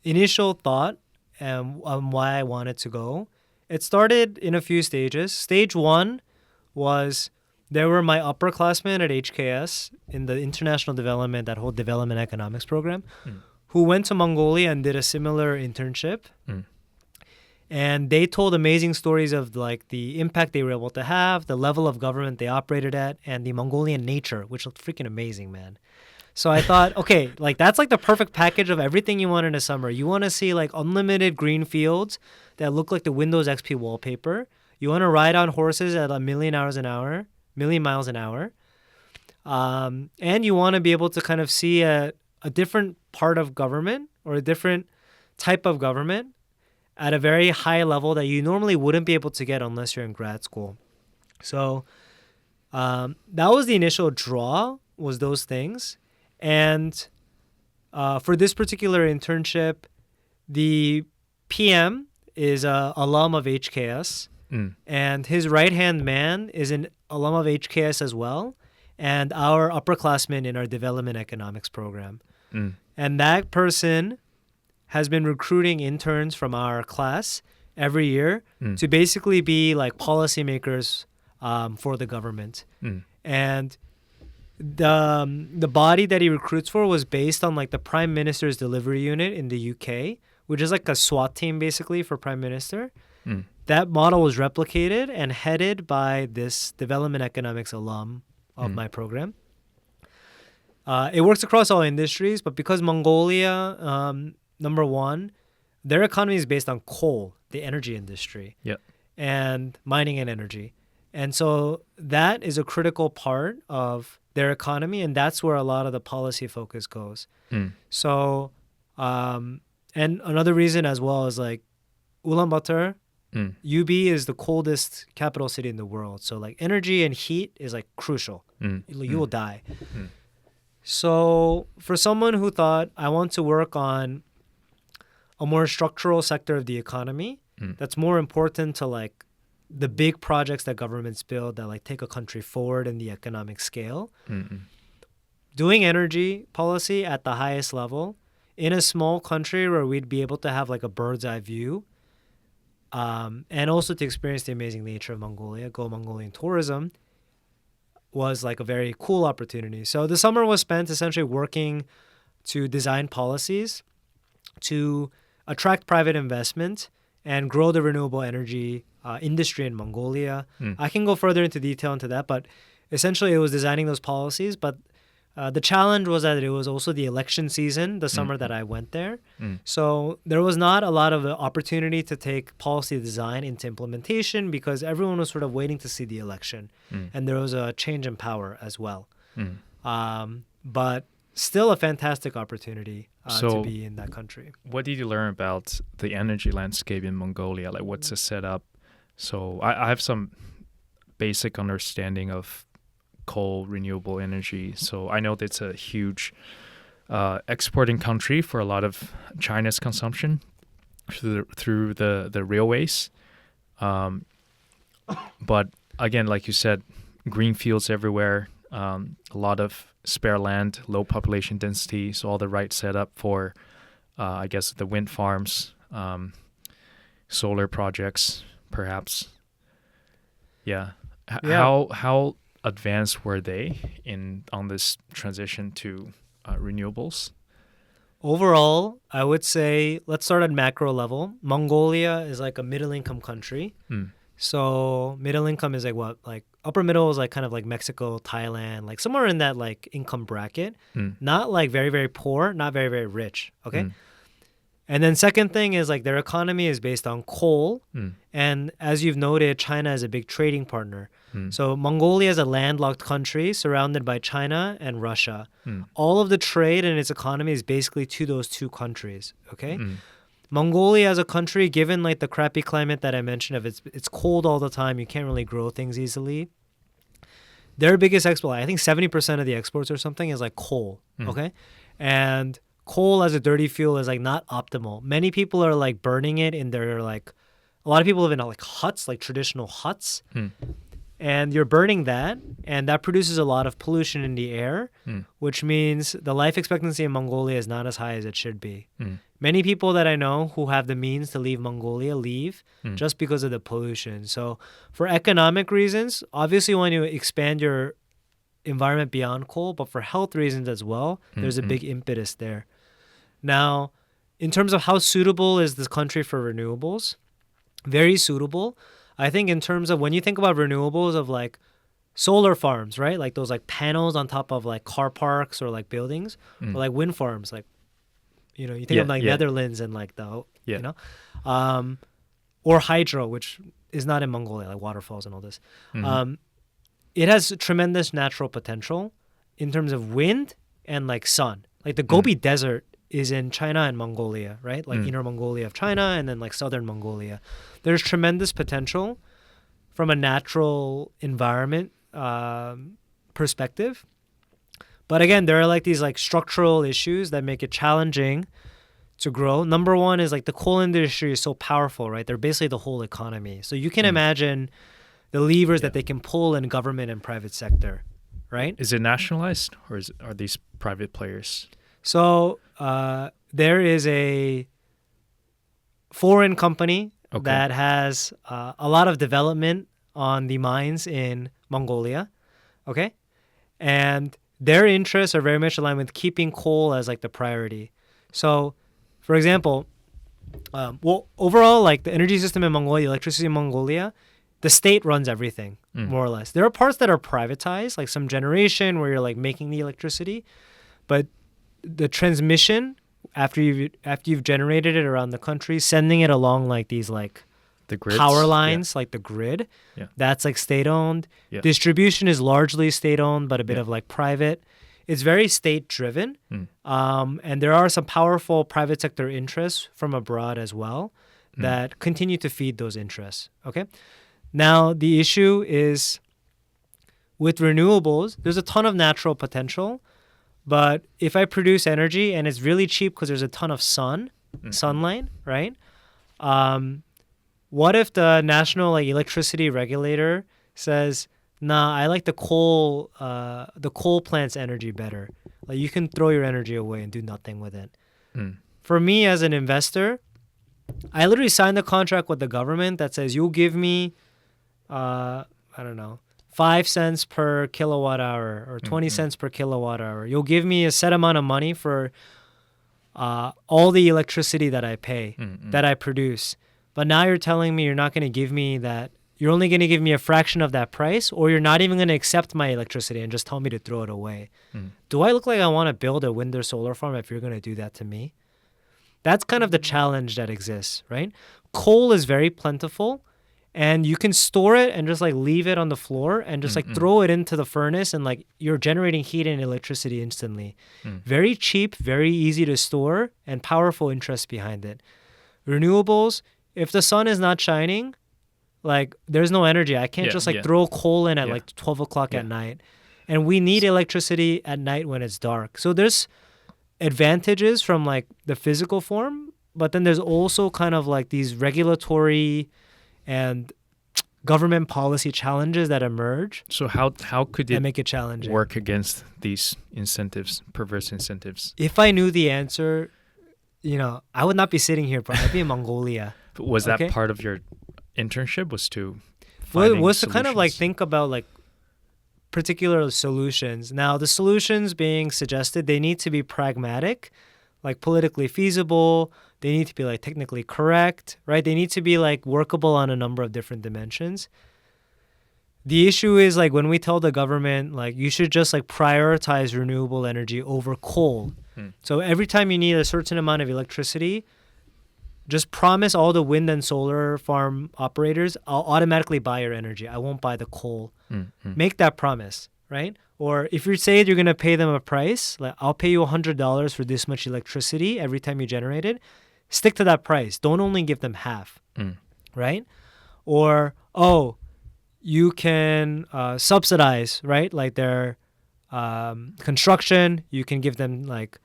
S2: initial thought and why I wanted to go, it started in a few stages. Stage 1 was there were my upperclassmen at HKS in the international development, that whole development economics program, who went to Mongolia and did a similar internship. And they told amazing stories of like the impact they were able to have, the level of government they operated at, and the Mongolian nature, which looked freaking amazing, man. So I thought, okay, like that's like the perfect package of everything you want in a summer. You want to see like unlimited green fields that look like the Windows XP wallpaper. You want to ride on horses at 1,000,000 miles an hour. And you want to be able to kind of see a different part of government or a different type of government at a very high level that you normally wouldn't be able to get unless you're in grad school. So that was the initial draw, was those things. And for this particular internship, the PM is an alum of HKS, and his right-hand man is an alum of HKS as well, and our upperclassman in our development economics program. And that person has been recruiting interns from our class every year to basically be like policymakers for the government. And the body that he recruits for was based on like the Prime Minister's delivery unit in the UK, which is like a SWAT team basically for Prime Minister. That model was replicated and headed by this development economics alum of my program. It works across all industries, but because Mongolia, number one, their economy is based on coal, the energy industry, and mining and energy. And so that is a critical part of their economy, and that's where a lot of the policy focus goes. So, and another reason as well is like Ulaanbaatar, UB is the coldest capital city in the world. So like energy and heat is like crucial. You will die. So for someone who thought, I want to work on a more structural sector of the economy that's more important to like the big projects that governments build that like take a country forward in the economic scale, doing energy policy at the highest level in a small country where we'd be able to have like a bird's eye view, and also to experience the amazing nature of Mongolia, go Mongolian tourism, was like a very cool opportunity. So the summer was spent essentially working to design policies to attract private investment and grow the renewable energy industry in Mongolia. I can go further into detail into that, but essentially it was designing those policies. But the challenge was that it was also the election season, the summer that I went there. So there was not a lot of opportunity to take policy design into implementation because everyone was sort of waiting to see the election. And there was a change in power as well. But still a fantastic opportunity to be in that country.
S1: What did you learn about the energy landscape in Mongolia? Like what's the setup? So I have some basic understanding of coal, renewable energy. So I know that it's a huge exporting country for a lot of China's consumption through the railways. But again, like you said, green fields everywhere, a lot of spare land, low population density, so all the right setup for, I guess, the wind farms, solar projects, perhaps. How advanced were they on this transition to renewables?
S2: Overall, I would say, let's start at macro level. Mongolia is like a middle income country. So middle income is like what? Like upper middle is like kind of like Mexico, Thailand, like somewhere in that like income bracket. Not like very, very poor, not very, very rich. Okay. And then second thing is like their economy is based on coal. And as you've noted, China is a big trading partner. So Mongolia is a landlocked country surrounded by China and Russia. All of the trade and its economy is basically to those two countries. Okay. Mongolia as a country, given like the crappy climate that I mentioned of it's cold all the time, you can't really grow things easily. Their biggest export, I think 70% of the exports or something is like coal. Okay. And coal as a dirty fuel is like not optimal. Many people are like burning it in their like, a lot of people live in like huts, like traditional huts. And you're burning that, and that produces a lot of pollution in the air, which means the life expectancy in Mongolia is not as high as it should be. Many people that I know who have the means to leave Mongolia leave just because of the pollution. So for economic reasons, obviously you want to expand your environment beyond coal, but for health reasons as well, there's a big impetus there. Now, in terms of how suitable is this country for renewables, very suitable. I think in terms of when you think about renewables of like solar farms, right? Like those like panels on top of like car parks or like buildings, or like wind farms, like, you know, you think of like Netherlands and like you know, or hydro, which is not in Mongolia, like waterfalls and all this. It has tremendous natural potential in terms of wind and like sun. Like the Gobi Desert is in China and Mongolia, right? Like Inner Mongolia of China and then like Southern Mongolia. There's tremendous potential from a natural environment perspective. But again, there are like these like structural issues that make it challenging to grow. Number one is like the coal industry is so powerful, right? They're basically the whole economy. So you can imagine the levers that they can pull in government and private sector, right?
S1: Is it nationalized or are these private players?
S2: So there is a foreign company that has a lot of development on the mines in Mongolia, okay? And their interests are very much aligned with keeping coal as like the priority. So, for example, overall, like the energy system in Mongolia, electricity in Mongolia, the state runs everything, more or less. There are parts that are privatized, like some generation where you're like making the electricity, but the transmission after you've generated it around the country, sending it along like these like
S1: The grids.
S2: power lines, like the grid, that's like state owned.
S1: Yeah.
S2: Distribution is largely state owned, but a bit
S1: Yeah.
S2: of like private. It's very state driven, and there are some powerful private sector interests from abroad as well that continue to feed those interests. Okay, now the issue is with renewables. There's a ton of natural potential, but if I produce energy and it's really cheap because there's a ton of sunlight, right? What if the national like electricity regulator says, "Nah, I like the coal plant's energy better. Like you can throw your energy away and do nothing with it." For me as an investor, I literally signed a contract with the government that says you'll give me, I don't know, 5 cents per kilowatt hour or 20 cents per kilowatt hour. You'll give me a set amount of money for all the electricity that I pay, that I produce. But now you're telling me you're not going to give me that. You're only going to give me a fraction of that price, or you're not even going to accept my electricity and just tell me to throw it away. Do I look like I want to build a wind or solar farm if you're going to do that to me? That's kind of the challenge that exists, right? Coal is very plentiful, and you can store it and just like leave it on the floor and just like throw it into the furnace, and like you're generating heat and electricity instantly. Very cheap, very easy to store, and powerful interest behind it. Renewables, if the sun is not shining, like there's no energy. I can't just like throw coal in at like 12 o'clock at night. And we need electricity at night when it's dark. So there's advantages from like the physical form, but then there's also kind of like these regulatory and government policy challenges that emerge.
S1: So how could it
S2: make it challenging.
S1: Work against these incentives, perverse incentives?
S2: If I knew the answer, I would not be sitting here, bro. I'd be in Mongolia.
S1: Was that part of your internship? Was to kind of like think about like particular solutions. Now the solutions being suggested, they need to be pragmatic, like politically feasible. They need to be like technically correct, right? They need to be like workable on a number of different dimensions. The issue is like when we tell the government like you should just like prioritize renewable energy over coal. So every time you need a certain amount of electricity, just promise all the wind and solar farm operators, I'll automatically buy your energy. I won't buy the coal. Make that promise, right? Or if you say you're going to pay them a price, like I'll pay you $100 for this much electricity every time you generate it, stick to that price. Don't only give them half, right? Or, you can subsidize, right? Like their construction, you can give them like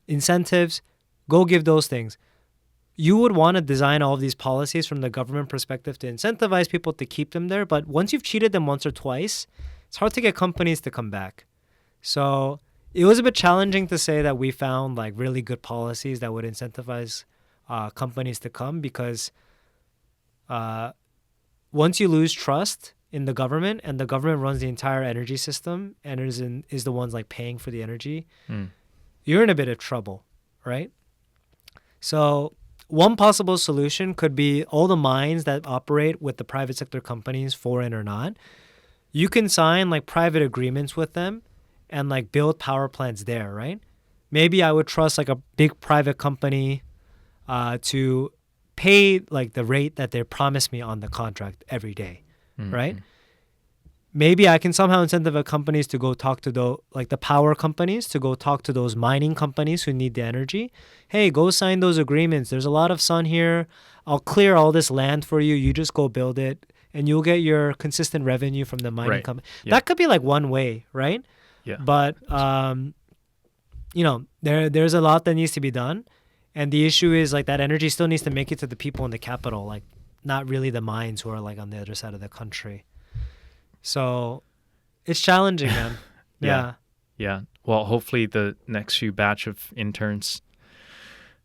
S1: incentives. Go give those things. You would want to design all of these policies from the government perspective to incentivize people to keep them there. But once you've cheated them once or twice, it's hard to get companies to come back. So it was a bit challenging to say that we found like really good policies that would incentivize companies to come, because once you lose trust in the government, and the government runs the entire energy system and is the ones like paying for the energy, you're in a bit of trouble, right? So one possible solution could be all the mines that operate with the private sector companies, foreign or not. You can sign like private agreements with them and like build power plants there, right? Maybe I would trust like a big private company to pay like the rate that they promised me on the contract every day, right? Maybe I can somehow incentivize companies to go talk to the power companies to go talk to those mining companies who need the energy. Hey, go sign those agreements. There's a lot of sun here. I'll clear all this land for you. You just go build it, and you'll get your consistent revenue from the mining company. Yeah. That could be like one way, right? Yeah.
S2: But there's a lot that needs to be done, and the issue is like that energy still needs to make it to the people in the capital, like not really the mines who are like on the other side of the country. So it's challenging, man.
S1: Yeah. Well, hopefully the next few batch of interns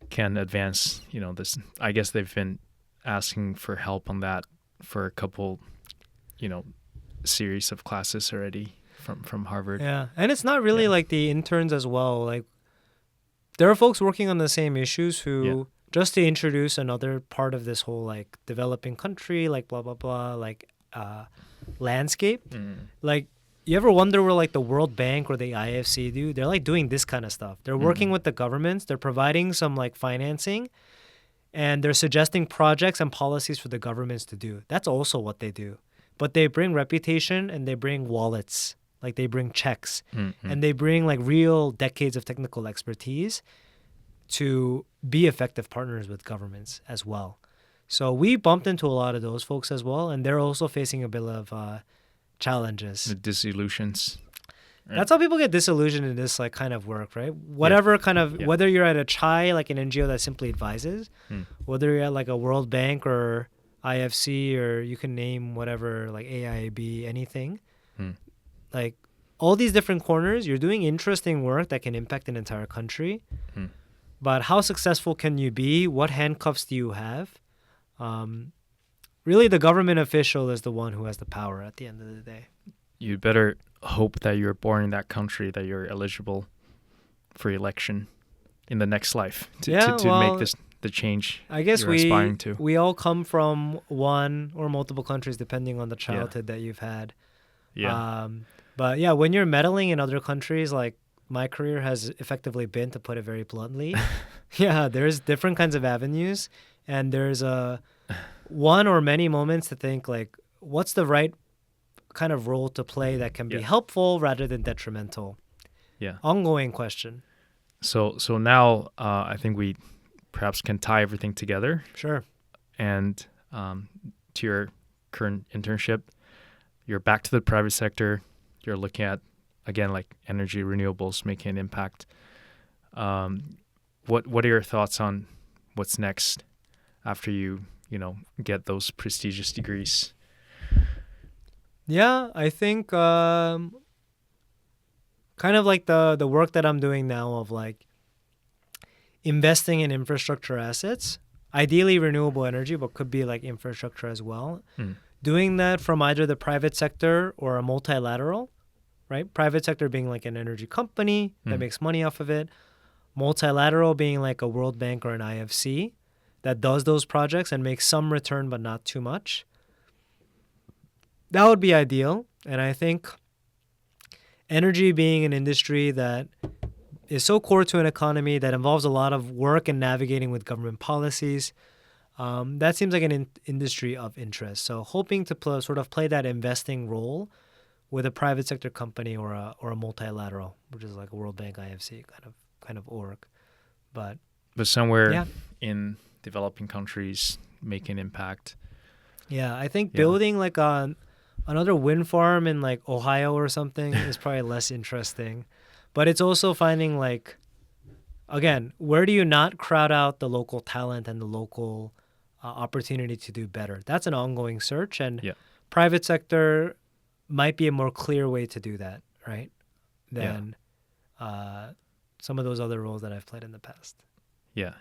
S1: can advance, this. I guess they've been asking for help on that for a couple, series of classes already. from Harvard.
S2: Yeah, and it's not really
S1: Yeah.
S2: like the interns as well. Like there are folks working on the same issues who just to introduce another part of this whole like developing country, like blah blah blah, like landscape. Like you ever wonder where like the World Bank or the IFC do? They're like doing this kind of stuff. They're working with the governments. They're providing some like financing, and they're suggesting projects and policies for the governments to do. That's also what they do. But they bring reputation and they bring wallets. Like they bring checks and they bring like real decades of technical expertise to be effective partners with governments as well. So we bumped into a lot of those folks as well, and they're also facing a bit of challenges.
S1: The disillusions.
S2: That's how people get disillusioned in this like kind of work, right? Whatever kind of whether you're at a chai, like an NGO that simply advises, whether you're at like a World Bank or IFC, or you can name whatever, like AIB, anything. Like all these different corners, you're doing interesting work that can impact an entire country. But how successful can you be? What handcuffs do you have? Really, the government official is the one who has the power at the end of the day.
S1: You better hope that you're born in that country, that you're eligible for election in the next life to make this the change
S2: I guess
S1: you're aspiring to.
S2: We all come from one or multiple countries depending on the childhood that you've had. But yeah, when you're meddling in other countries, like my career has effectively been, to put it very bluntly, there's different kinds of avenues, and there's one or many moments to think like, what's the right kind of role to play that can be helpful rather than detrimental? Ongoing question.
S1: So now I think we perhaps can tie everything together.
S2: Sure.
S1: And to your current internship, you're back to the private sector. You're looking at, again, like energy, renewables, making an impact. What are your thoughts on what's next after you get those prestigious degrees?
S2: Yeah, I think kind of like the work that I'm doing now of like investing in infrastructure assets, ideally renewable energy, but could be like infrastructure as well. Doing that from either the private sector or a multilateral, right? Private sector being like an energy company that makes money off of it. Multilateral being like a World Bank or an IFC that does those projects and makes some return but not too much. That would be ideal. And I think energy being an industry that is so core to an economy that involves a lot of work and navigating with government policies, that seems like an industry of interest. So hoping to sort of play that investing role with a private sector company or a multilateral, which is like a World Bank, IFC kind of org. But
S1: somewhere in developing countries, make an impact.
S2: Yeah, I think building like another wind farm in like Ohio or something is probably less interesting. But it's also finding like, again, where do you not crowd out the local talent and the local opportunity to do better? That's an ongoing search, and private sector might be a more clear way to do that, right? Than some of those other roles that I've played in the past.
S1: Yeah.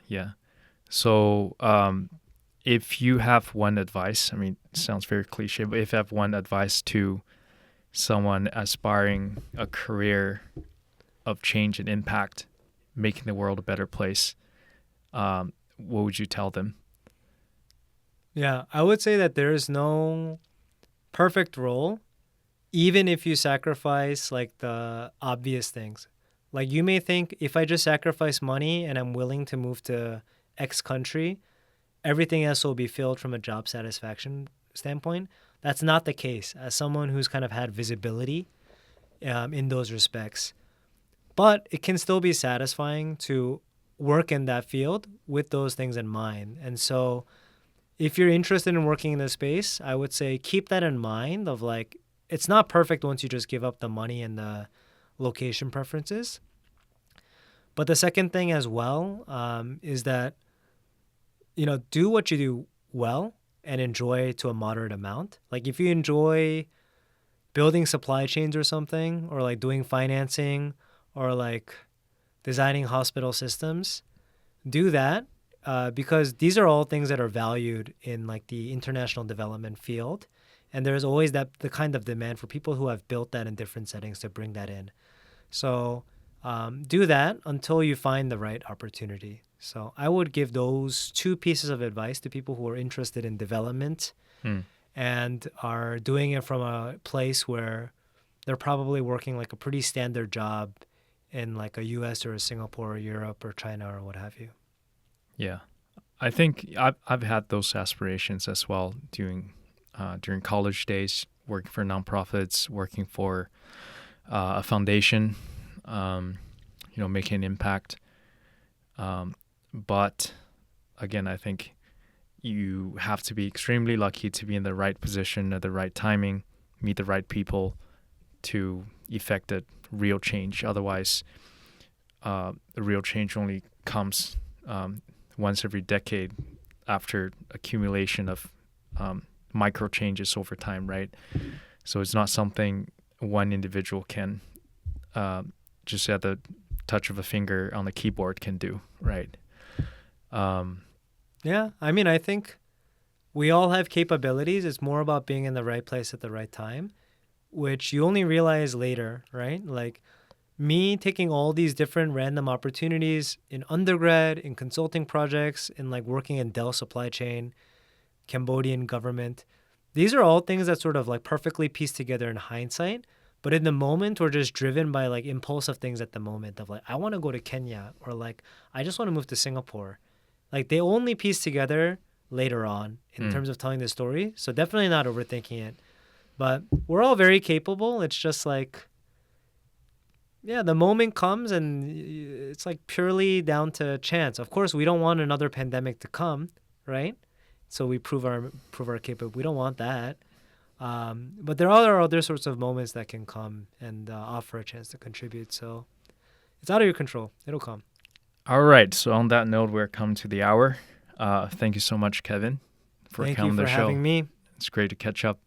S1: So if you have one advice, I mean, it sounds very cliche, but if you have one advice to someone aspiring a career of change and impact, making the world a better place, what would you tell them?
S2: Yeah, I would say that there is no perfect role, even if you sacrifice like the obvious things. Like you may think, if I just sacrifice money and I'm willing to move to X country, everything else will be filled from a job satisfaction standpoint. That's not the case. As someone who's kind of had visibility in those respects, but it can still be satisfying to work in that field with those things in mind. And so if you're interested in working in this space, I would say keep that in mind of like, it's not perfect once you just give up the money and the location preferences. But the second thing as well is that, do what you do well and enjoy to a moderate amount. Like if you enjoy building supply chains or something, or like doing financing, or like designing hospital systems, do that because these are all things that are valued in like the international development field. And there's always the kind of demand for people who have built that in different settings to bring that in. So do that until you find the right opportunity. So I would give those 2 pieces of advice to people who are interested in development and are doing it from a place where they're probably working like a pretty standard job in like a US or a Singapore or Europe or China or what have you.
S1: Yeah. I think I've had those aspirations as well during college days, working for nonprofits, working for a foundation, making an impact. But again, I think you have to be extremely lucky to be in the right position at the right timing, meet the right people to effect a real change. Otherwise, the real change only comes once every decade after accumulation of micro changes over time, right? So it's not something one individual can just at the touch of a finger on the keyboard can do, right?
S2: Yeah, I mean, I think we all have capabilities. It's more about being in the right place at the right time, which you only realize later, right? Like me taking all these different random opportunities in undergrad, in consulting projects, in like working in Dell supply chain, Cambodian government. These are all things that sort of like perfectly pieced together in hindsight. But in the moment, we're just driven by like impulsive things at the moment of like, I want to go to Kenya or like, I just want to move to Singapore. Like they only piece together later on in terms of telling the story. So definitely not overthinking it. But we're all very capable. It's just like, yeah, the moment comes and it's like purely down to chance. Of course, we don't want another pandemic to come, right? So we prove our capability. We don't want that. But there are other sorts of moments that can come and offer a chance to contribute. So it's out of your control. It'll come.
S1: All right. So on that note, we're come to the hour. Thank you so much, Kevin, for coming on the show.
S2: Thank you for having me.
S1: It's great to catch up.